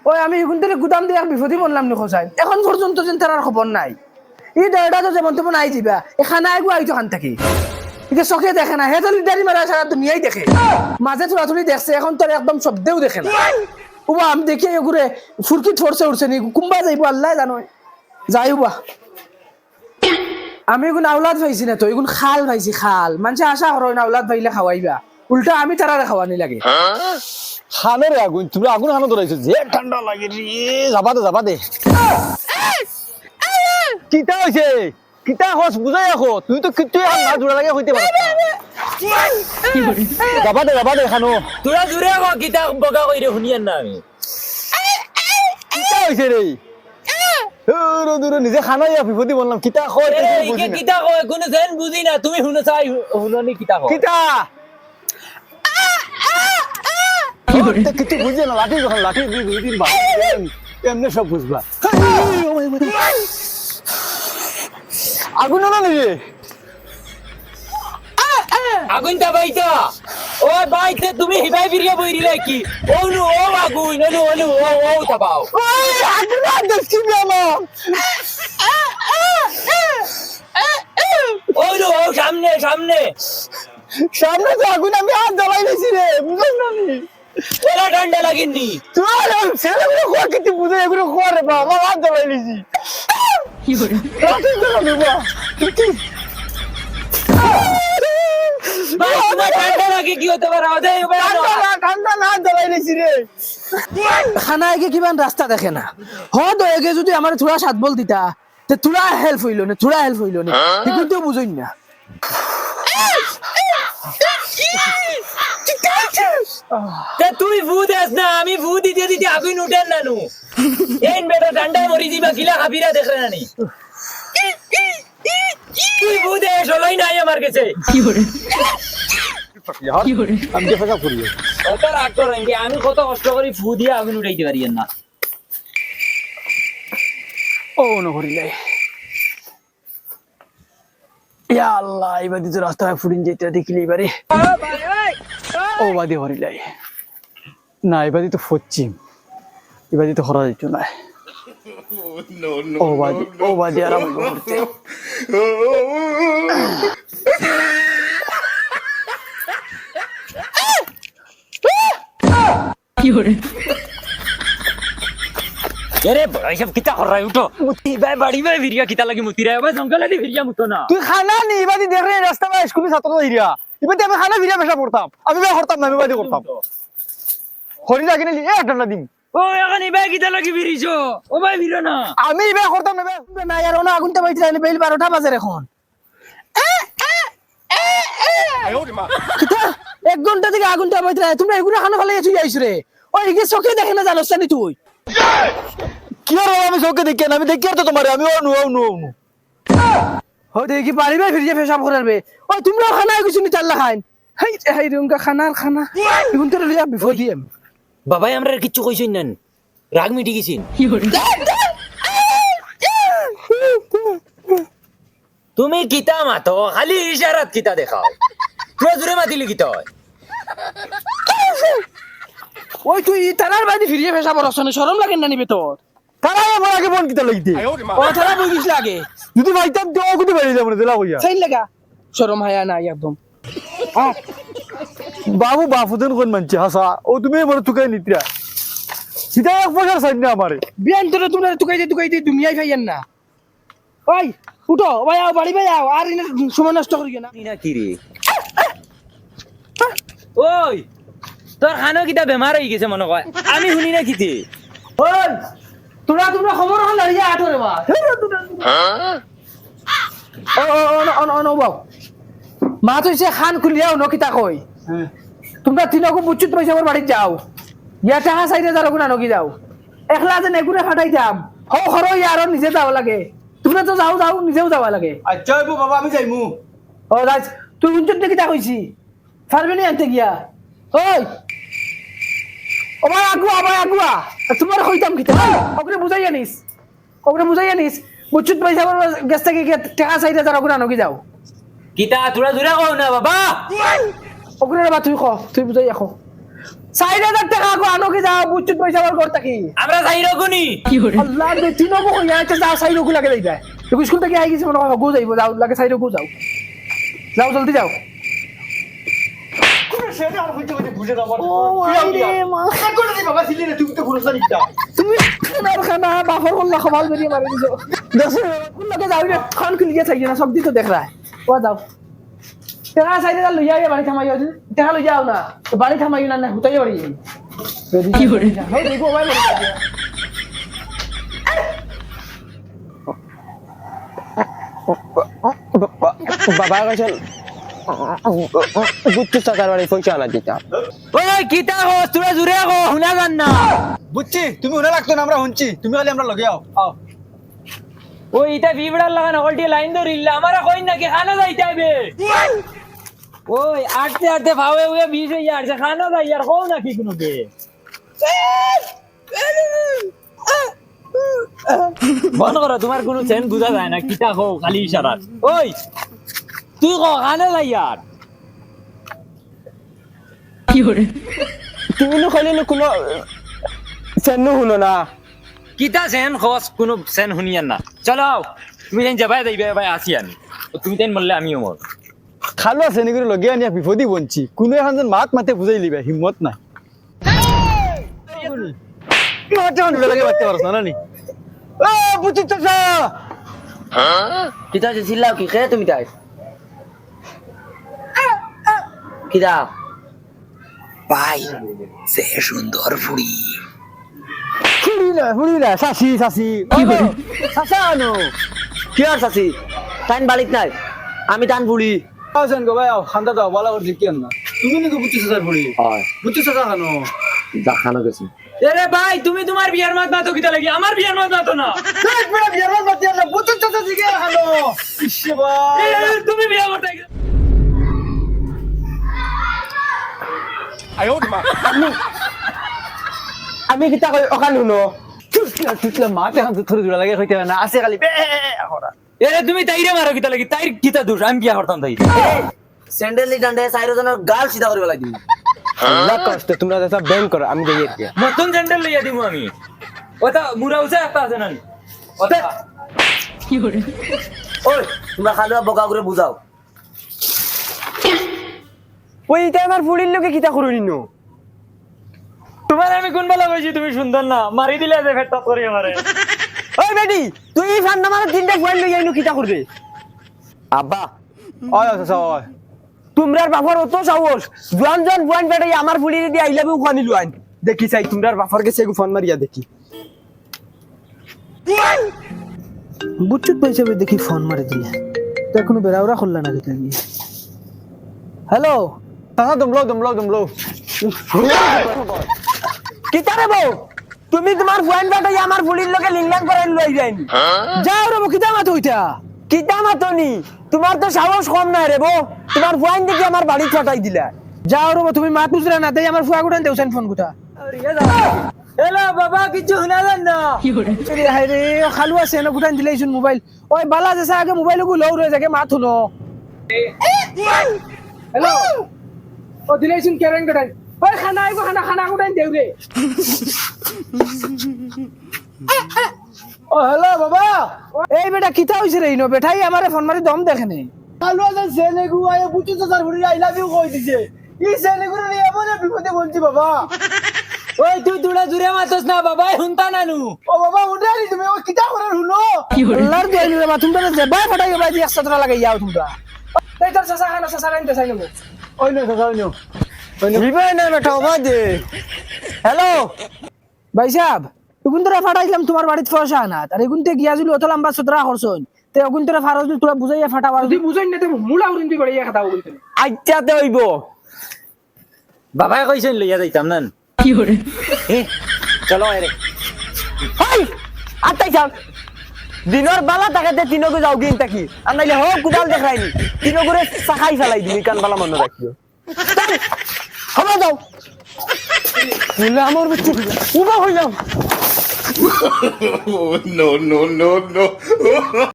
ওই আমি এখন থেকে গুদাম দিয়ে বিপদে বললাম নি খোঁজাই এখন পর্যন্ত যেন তার খবর নাই ই দেড়টা তো যেমন তেমন আই যাবা এখানে আইগো আইতো খান থাকি এটা চোখে দেখে না হে তো লিডারি মারা সারা দুনিয়াই দেখে মাঝে থোড়াথুড়ি দেখছে এখন তোর একদম শব্দেও দেখে না উবা আমি দেখি এগুলো ফুরকি থরছে উঠছে নি কুম্বা যাইবো আল্লাহ জানো যাই উবা আমি এগুলো আওলাদ পাইছি না তো এগুলো খাল পাইছি খাল মানুষে আশা করো না আওলাদ পাইলে খাওয়াইবা উল্টা আমি তারারে খাওয়ানি লাগে খানের আগুন তুমি আগুন খানো ধরাইছো যে ঠান্ডা লাগে রে যাবা দে কিতা হইছে কিতা হস বুঝাই রাখো তুই তো কিচ্ছু না জোড়া লাগে হইতে পারছ যাবা দে খানো তোরা দূরে হো কিতা বগা কইরে শুনিয়ান না আমি কিতা হইছে রে দূরে নিজে খানাই বিপদি বললাম কিতা কয় এ কিতা কয় কোনো যেন বুঝি না তুমি শুনো চাই শুননি কিতা কয় কিতা কিতা বুঝে না লাঠি যখন লাঠি দুই দিন বাদ এমনি সব বুঝবা আগুন না নিবে আগুন তা বাইতা ও বাইতে তুমি হিবাই বিরিয়া বইরিলে কি ওনু ও আগুন ওনু ও তাবাও ওই আগুন না দেখছি না ওনু ও সামনে সামনে তো আগুন আমি হাত জ্বালাই নিছি রে বুঝছ না নি তোরা ঠান্ডা লাগেনি তোর ছেলেগুলো খোয়া কিছু বুঝে এগুলো খোয়া রে বা আমার হাত জ্বালাই নিছি কি করে রাতে জ্বালাবে বা ভাই তোমার ঠান্ডা লাগে কি হতে পারে ওদের ঠান্ডা না জ্বালাই নিছি রে খানা আগে কিমান রাস্তা দেখে না হদ হয়ে যদি আমার থোড়া সাত বল দিতা তে থোড়া হেল্প হইল না কিন্তু বুঝইন না তুই ভূ দেস না আমি ভূ দিতে আগুন উঠেন না নু এন বেটা ঠান্ডা মরি দিবা কিলা হাবিরা দেখে না নি তুই ভূ দে চলাই নাই আমার কাছে আমি দেখা করি কত রাগ করেন আমি কত কষ্ট করি ভূ দিয়ে আগুন উঠাইতে পারি না ও নহরিলে ইয়া আল্লাহ এবারে তো রাস্তায় ফুরিন যেতে দেখিলি এবারে ও বাদে হরিলাই না এবারে তো পশ্চিম এবারে তো হরা যেত না ও বাদে আরাম করতে अरे भाई सब कितना कर रहा है उठो मुती भाई बड़ी भाई वीरिया कितना लगी मुती रहा है भाई जंगल है वीरिया मुतो ना তুই খানা নি এবারে দেখ রে রাস্তা বা স্কুলে ছাত্র হইরা এবারে আমি খানা ভিড়া পেশা করতাম আমি ভাই করতাম না আমি বাদে করতাম হরি লাগে না এ ঠান্ডা দিন ओ এখন ভাই কিটা লাগি ভিরিছো ও ভাই ভিরো না আমি ভাই করতাম না ভাই না আর ওনা আগুনটা বাইতে আইলে বেল 12টা বাজে এখন কিতা 1 ঘন্টা থেকে আগুনটা বাইতে তোমরা এগুলো খানা ফেলে তুই আইছ রে ওই কি চোখে দেখে না জানোস না তুই কি আর আমি চোখে দেখি না আমি দেখি আর তো তোমারে আমি ও হই দেখি পারিবে ফিরিয়ে পেশাব করবে ওই তোমরা খানা কিছু নি তাল্লা খাইন হাই হাই রুমকা খানা এখন তো লিয়া বিফদিম বাবাই আমরা কিচ্ছু কইছেন না রাগ মিটি গেছেন তুমি কিতা মাতো খালি ইশারাত কিতা দেখাও প্রজুরে মাতিলি কিতা হয় ওই তুই তারার বাড়ি ফিরিয়ে পেশাব করছ না শরম লাগে না নিবে তোর তারা আমার আগে ফোন কিতা লাগিতে ও তারা বই দিছ লাগে যদি ভাইতাম তো কুটি বাড়ি যাব না দিলা কইয়া সাইন লাগা শরম হায়া নাই একদম বাবু বাফুদেন কোন মানছে হাসা ও তুমি বড় তুকাই নিত্রা সিধা এক পয়সার সাইন না আমারে বিয়ান তোরা তোমরা তুকাইতে দুনিয়ায় খাইয়েন না ওই উঠো ভাই আও বাড়ি ভাই আও আর ইনা সময় নষ্ট করি না না কি রে ওই তোর খানো কিতা বেমার হয়ে গেছে মনে কয় আমি শুনি না কিতে ওই তোরা খবর হল লাগিয়া আটরে বা ও বাউ মা তো সে খান খুলিয়াও নকিতা কই তোমরা তিনকু বুচ্চুত পয়সা আমার বাড়ি যাও ইয়া টাকা চাইতে যার গুণা নকি যাও একলা যে নেগুনে ফাটাই যাম হও খর ইয়ার নিজে যাব লাগে তোমরা তো যাও নিজেও যাওয়া লাগে আচ্ছা বাবা আমি যাইমু ও রাজ তুই বুচ্চুত কিতা কইছি পারবি নি আনতে গিয়া ওই ও ভাই আগুয়া তোমার কইতাম কিতা ওকে বুঝাই আনিস বুচ্চুত পয়সা গেছ থেকে টাকা চাইতে যার গুণা নকি যাও কিতা তোরা দূরে কও না বাবা ওগুলো বা তুই বুঝাই রাখো 4,000 টাকা আগো আনো কি যাও বুঝছিস পয়সা বার করতে কি আমরা যাই রগুনি আল্লাহ রে তিনবো কইয়া একটা যাও সাইড রকু লাগে যাইবা তো স্কুল থেকে আই গেছে মনে হয় গো যাইবো যাও লাগে সাইড রকু যাও যাও জলদি যাও ও আইরে মা তুমি খানা বাফর করলা খবাল বেরিয়ে মারি দিছো দশ কোন লাগে যাও রে খান খুলিয়ে থাকি না সব দি তো দেখ রা ও যাও টাকা সাইডে লইয়া আইয়া বাড়ি থামাইও টাকা লইয়া আও না তো বাড়ি থামাইও না না হুতাই বাড়ি কি করে হই দেখো ভাই বাবা কৈছিল বুট্টু চাচার বাড়ি পয়সা আনা দিতাম ওই কিতা হো তোরা জুরে হো হুনা গান না বুঝছি তুমি ওনা লাগতো না আমরা শুনছি তুমি খালি আমরা লগে আও ওই ইটা বিবড়ার লাগান অলটি লাইন ধরিল্লা আমারা কই নাকি খানা যাইতে হবে ওই আটতে আটতে ভাবে ওয়ে 20,000 আছে খানা যাই আর কও নাকি কোনো বে বন্ধ করো তোমার কোনো সেন বুঝা যায় না কিতা কও খালি ইশারা ওই তুই কও খানা যাই আর তুমি নো খালি কোনো চেন্নু শুনো না কিতা সেন খস কোনো সেন শুনিয়ান না চলো তুমি যেন যাবাই যাইবে ভাই আসি আমি তুমি তেন বললে আমিও মর খালো আছে নাকি লগে আনি বিপদি বঞ্চি কোনো এখন যেন মাত মাতে বুঝাই লিবে হিম্মত নাই মাতে আনবে লাগে মাতে পারছ না নি ও বুঝছি চাচা কিতা যে চিল্লাও কি খেয়ে তুমি তাই কিতা ভাই সে সুন্দর ফুড়ি ফুড়ি না শাসি শাসি শাসা আনো কি আর চাচি টাইম বালিক নাই আমি টান ফুড়ি আছেন গো ভাই খান্দা দাও বলা করছি কি না তুমি নাকি বুঝছি চাচার ফুড়ি হয় বুঝছি চাচা কেন দেখানো গেছি এরে ভাই তুমি তোমার বিয়ার মাত না তো কিতা লাগি আমার বিয়ার মাত না তো না এক মিনিট বিয়ার মাত মাতি না বুঝছি চাচা জিগে খানো ইসে ভাই তুমি বিয়া করতে আমি কিতা কই অকান শুনো চুচলা মাতে এখন থরে জোড়া লাগে হইতে না আছে খালি বে করা এরে তুমি তাইরে মারো কিতা লাগি তাইর কিতা দোষ আমি বিয়া করতাম তাই স্যান্ডেল লি ডান্ডে সাইরো জনের গাল সিধা করিবা লাগি আল্লাহ কষ্ট তোমরা দাদা ব্যাংক করো আমি যাই এর নতুন স্যান্ডেল লইয়া দিমু আমি ওটা মুরাউসে একটা আছে না ওটা ওই তোমরা খালি বকা করে বুঝাও ওই এটা আমার ফুড়ির লোকে কিতা করুন নো তোমার আমি কোন বলা কইছি তুমি সুন্দর না মারি দিলে যে ফেটটা করে আমারে ওই বেটি তুই ফান্ডা মারা তিনটা ফুয়াল লই আইনো কিতা করবে আব্বা ওই চাচা ওই তোমরার বাপর অত সাহস জোয়ান জোয়ান ফুয়ান বেটাই আমার ফুড়ি দি আই লাভ ইউ খানি লুয়ান দেখি চাই তোমরার বাপর কাছে ফোন মারিয়া দেখি বুঝছিস পয়সা দেখি ফোন মারি দিলে তো এখনো বেড়াওরা খুললা না কিতা গিয়ে হ্যালো চাচা দমলো কিতা রে বউ তুমি তোমার ফুয়ান বেটাই আমার ফুড়ির লোকে লিংলাং করে লই যাইনি যাও রে কিতা মাত হইতা কিতা মাতনি তোমার তো সাহস কম না রে বউ তোমার ফুয়ান দেখি আমার বাড়ি ফাটাই দিলা যাও রে তুমি মাত বুঝরা না তাই আমার ফুয়া গুটান দেউছেন ফোন গুটা এলা বাবা কিছু শুনা যান না আরে হায় রে খালু আছে না গুটান দিলেইছুন মোবাইল ওই বালা যেসা আগে মোবাইল গু লও রে জাগে মাত শুনো হ্যালো ও দিলেইছুন কেরেন গুটান ওই খানা আইগো খানা গুটান দেউ রে ও হ্যালো বাবা এই বেটা কিতা হইছে রে ইনো বেটাই আমারে ফোন মারি দম দেখেনি খালু আছে সেনে গু আয় বুঝছি চাচার ফুড়ি আই লাভ ইউ কই দিছে ই সেনে গুলো নিয়ে এমন বিপদে বলছি বাবা ওই তুই দুড়া জুরে মাতস না বাবা হুনতা নানু ও বাবা উঠালি তুমি ও কিতা করে শুনো আল্লাহর দয়াল রে মা তোমরা যে বাই ফাটাই বাই 100 টাকা লাগাই যাও তোমরা তাই তোর চাচা খানা চাচা রাইতে চাই নেবো ওই নো চাচা ওই নো নিবে না বেটা বাদে হ্যালো ভাই সাহেব এগুন তোরা ফাটাইলাম তোমার বাড়িতে পয়সা আনাত আর এগুন তে গিয়া জুলি অত লম্বা সতরা করছন তে এগুন তোরা ফারজ তোরা বুঝাইয়া ফাটাবা যদি বুঝাই না তে মুলা উড়িন দি বড়িয়া খাতা ওগুন তে আইতাতে হইব বাবাই কইছেন লইয়া যাইতাম না চলো আরে হাই আতাই যাও দিনর বালা তাকাতে তিনকে যাও গিন তাকি আর নাইলে হোক কুদাল দেখাইনি তিনগুরে সাখাই ফেলাই দিবি কান বালা মনে রাখিও হামা যাও মুলা আমার বিচ্ছু উবা হই যাও no, no, no, no.